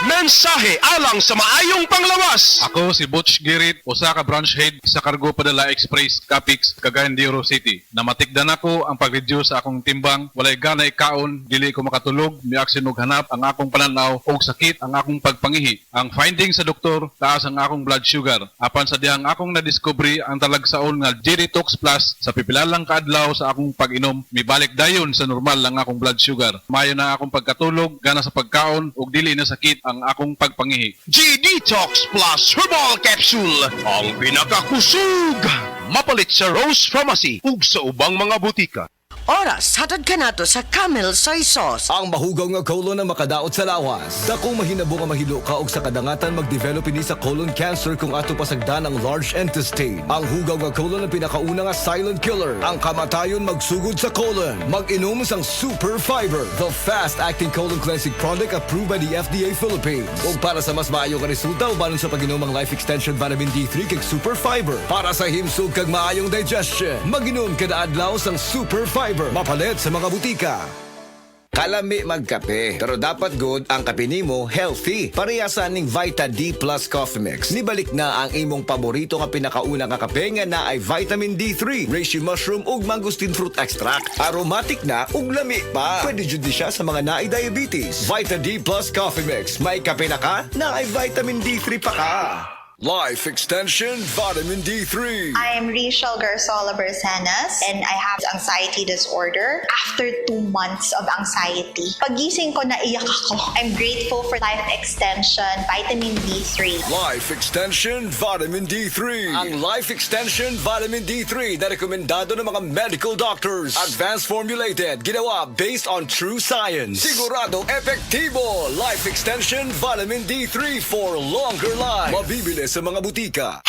Mensahe alang sa maayong panglawas. Ako si Butch Girit, usa ka branch head sa Cargo Padala Express, Capix, Cagayan de Oro City. Namatikdan ako ang pag-reduce sa akong timbang, walay gana ikaon, dili ko makatulog, miaksin og hanap ang akong pananaw og sakit ang akong pagpangihi. Ang finding sa doktor, taas ang akong blood sugar. Apan sa dihang akong nadiscovery ang talagsaon nga G-Detox Plus sa pipilalang kaadlaw sa akong pag-inom, mibalik dayon sa normal lang akong blood sugar. Mayo na akong pagkatulog, gana sa pagkaon ug dili na sakit ang akong pagpangihi. G-Detox Plus Herbal Capsule, ang pinakakusog. Mapalit sa Rose Pharmacy ug sa ubang mga butika. Oras, hatod ka nato sa Camel Soy Sauce. Ang mahugaw nga colon na makadaot sa lawas. Dakong mahinabo nga mahilo ka og sa kadangatan mag-develop ini sa colon cancer kung ato pasagdan ang large intestine. Ang hugaw nga colon ang pinakauna nga silent killer. Ang kamatayon magsugod sa colon. Mag-inom sang Super Fiber, the fast-acting colon cleansing product approved by the FDA Philippines. Ug para sa mas maayo nga resulta ubanon sa pag-inom ang Life Extension Vitamin D3 kag Super Fiber. Para sa himsog kag maayong digestion, mag-inom kada adlaw sang Super Fiber. Mapalit sa mga butika. Kalami magkape, pero dapat good ang kape nimo healthy. Parehasan ning Vita D Plus Coffee Mix. Nibalik na ang imong paborito nga pinakauna nga kape nga na ay vitamin D3, reishi mushroom ug mangosteen fruit extract. Aromatic na ug lami pa. Pwede jud siya sa mga naay diabetes. Vita D Plus Coffee Mix. May kape na ka, na ay vitamin D3 pa ka. Life Extension Vitamin D3. I am Rachel Garzola Bersanas and I have anxiety disorder after 2 months of anxiety. Pagising ko, naiyak ako. I'm grateful for Life Extension Vitamin D3. Life Extension Vitamin D3. Ang Life Extension Vitamin D3 na rekomendado ng mga medical doctors. Advanced formulated, ginawa based on true science. Sigurado epektibo. Life Extension Vitamin D3 for longer life. Mabibili sa mga butika.